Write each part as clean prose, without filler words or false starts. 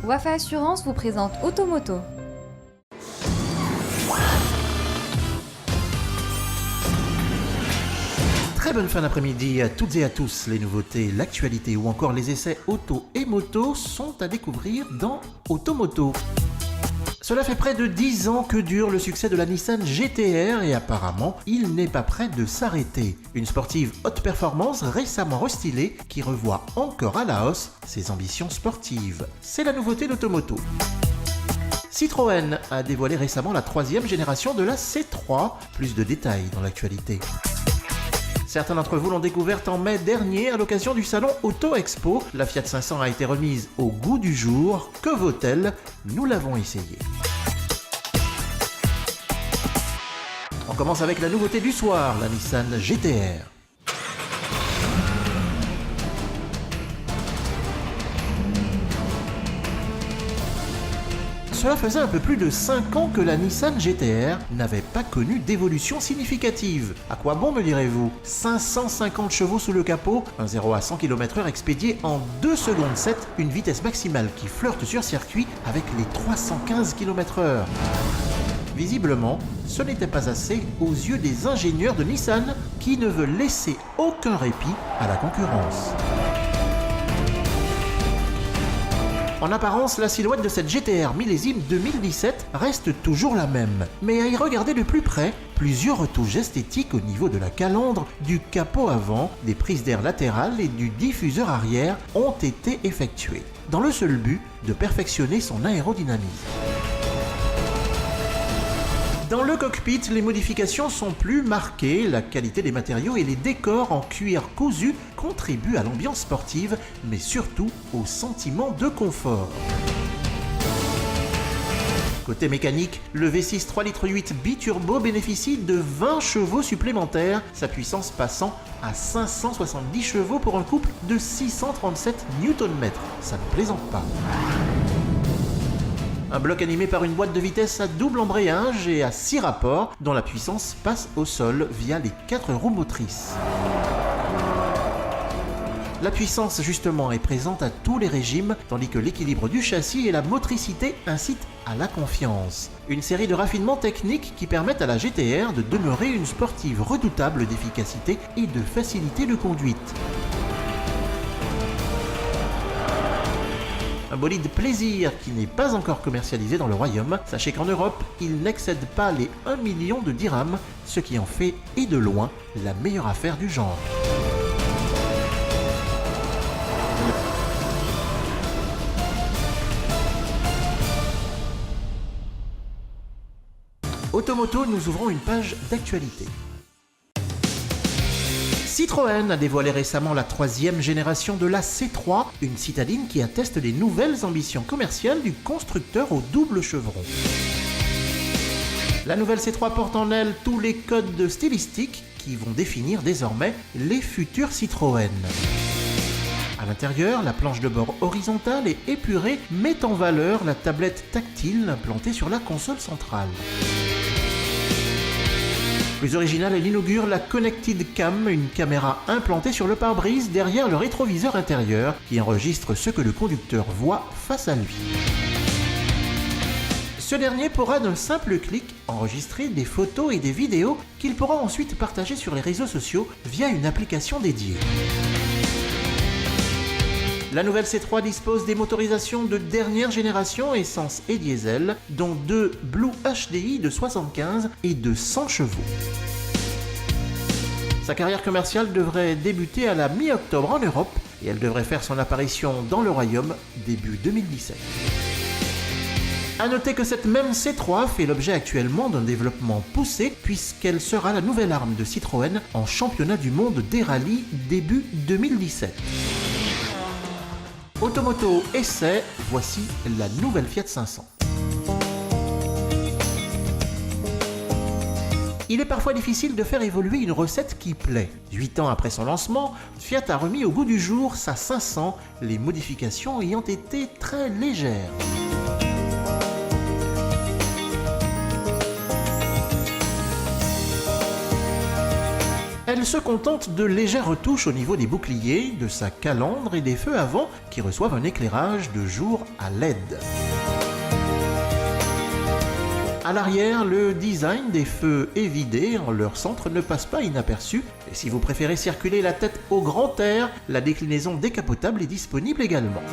Wafa Assurance vous présente Automoto. Très bonne fin d'après-midi à toutes et à tous. Les nouveautés, l'actualité ou encore les essais auto et moto sont à découvrir dans Automoto. Cela fait près de 10 ans que dure le succès de la Nissan GT-R et apparemment, il n'est pas prêt de s'arrêter. Une sportive haute performance récemment restylée qui revoit encore à la hausse ses ambitions sportives. C'est la nouveauté d'Automoto. Citroën a dévoilé récemment la 3e génération de la C3. Plus de détails dans l'actualité. Certains d'entre vous l'ont découverte en mai dernier à l'occasion du salon Auto Expo. La Fiat 500 a été remise au goût du jour. Que vaut-elle? Nous l'avons essayé. On commence avec la nouveauté du soir, la Nissan GT-R. Cela faisait un peu plus de 5 ans que la Nissan GT-R n'avait pas connu d'évolution significative. À quoi bon, me direz-vous? 550 chevaux sous le capot, un 0 à 100 km/h expédié en 2 secondes 7, une vitesse maximale qui flirte sur circuit avec les 315 km/h. Visiblement, ce n'était pas assez aux yeux des ingénieurs de Nissan qui ne veulent laisser aucun répit à la concurrence. En apparence, la silhouette de cette GT-R millésime 2017 reste toujours la même. Mais à y regarder de plus près, plusieurs retouches esthétiques au niveau de la calandre, du capot avant, des prises d'air latérales et du diffuseur arrière ont été effectuées, dans le seul but de perfectionner son aérodynamisme. Dans le cockpit, les modifications sont plus marquées, la qualité des matériaux et les décors en cuir cousu contribuent à l'ambiance sportive, mais surtout au sentiment de confort. Côté mécanique, le V6 3,8 litres biturbo bénéficie de 20 chevaux supplémentaires, sa puissance passant à 570 chevaux pour un couple de 637 Nm. Ça ne plaisante pas. Un bloc animé par une boîte de vitesse à double embrayage et à 6 rapports, dont la puissance passe au sol via les 4 roues motrices. La puissance, justement, est présente à tous les régimes, tandis que l'équilibre du châssis et la motricité incitent à la confiance. Une série de raffinements techniques qui permettent à la GT-R de demeurer une sportive redoutable d'efficacité et de facilité de conduite. Un bolide plaisir qui n'est pas encore commercialisé dans le royaume. Sachez qu'en Europe, il n'excède pas les 1 million de dirhams, ce qui en fait, et de loin, la meilleure affaire du genre. Automoto, nous ouvrons une page d'actualité. Citroën a dévoilé récemment la 3e génération de la C3, une citadine qui atteste des nouvelles ambitions commerciales du constructeur au double chevron. La nouvelle C3 porte en elle tous les codes stylistiques qui vont définir désormais les futurs Citroën. À l'intérieur, la planche de bord horizontale et épurée met en valeur la tablette tactile implantée sur la console centrale. Plus original, elle inaugure la Connected Cam, une caméra implantée sur le pare-brise derrière le rétroviseur intérieur qui enregistre ce que le conducteur voit face à lui. Ce dernier pourra d'un simple clic enregistrer des photos et des vidéos qu'il pourra ensuite partager sur les réseaux sociaux via une application dédiée. La nouvelle C3 dispose des motorisations de dernière génération essence et diesel, dont 2 Blue HDI de 75 et de 100 chevaux. Sa carrière commerciale devrait débuter à la mi-octobre en Europe et elle devrait faire son apparition dans le royaume début 2017. A noter que cette même C3 fait l'objet actuellement d'un développement poussé puisqu'elle sera la nouvelle arme de Citroën en championnat du monde des rallyes début 2017. Automoto essai, voici la nouvelle Fiat 500. Il est parfois difficile de faire évoluer une recette qui plaît. 8 ans après son lancement, Fiat a remis au goût du jour sa 500, les modifications ayant été très légères. Elle se contente de légères retouches au niveau des boucliers, de sa calandre et des feux avant qui reçoivent un éclairage de jour à LED. À l'arrière, le design des feux évidés en leur centre ne passe pas inaperçu. Et si vous préférez circuler la tête au grand air, la déclinaison décapotable est disponible également.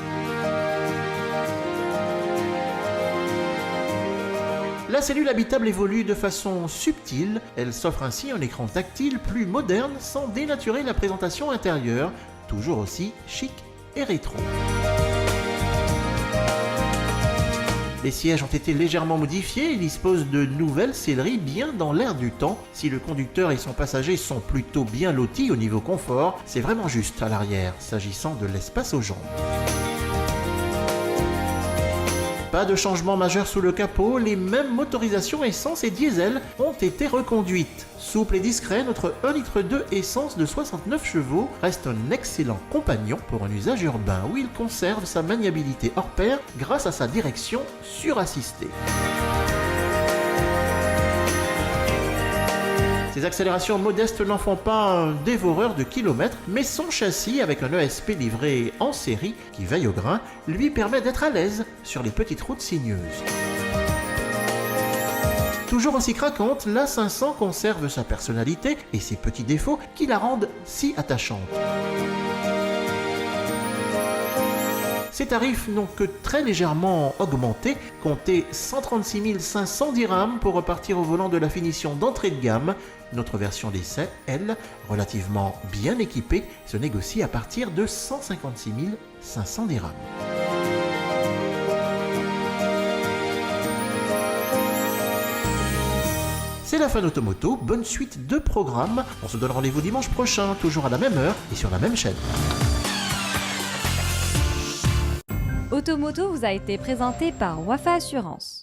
La cellule habitable évolue de façon subtile, elle s'offre ainsi un écran tactile plus moderne sans dénaturer la présentation intérieure, toujours aussi chic et rétro. Les sièges ont été légèrement modifiés et disposent de nouvelles selleries bien dans l'air du temps. Si le conducteur et son passager sont plutôt bien lotis au niveau confort, c'est vraiment juste à l'arrière, s'agissant de l'espace aux jambes. Pas de changement majeur sous le capot, les mêmes motorisations essence et diesel ont été reconduites. Souple et discret, notre 1,2 litre essence de 69 chevaux reste un excellent compagnon pour un usage urbain où il conserve sa maniabilité hors pair grâce à sa direction surassistée. Ses accélérations modestes n'en font pas un dévoreur de kilomètres, mais son châssis, avec un ESP livré en série qui veille au grain, lui permet d'être à l'aise sur les petites routes sinueuses. Toujours aussi craquante, la 500 conserve sa personnalité et ses petits défauts qui la rendent si attachante. Ses tarifs n'ont que très légèrement augmenté, comptez 136 500 dirhams pour repartir au volant de la finition d'entrée de gamme. Notre version d'essai, elle, relativement bien équipée, se négocie à partir de 156 500 dirhams. C'est la fin d'Automoto, bonne suite de programmes. On se donne rendez-vous dimanche prochain, toujours à la même heure et sur la même chaîne. Automoto vous a été présenté par Wafa Assurance.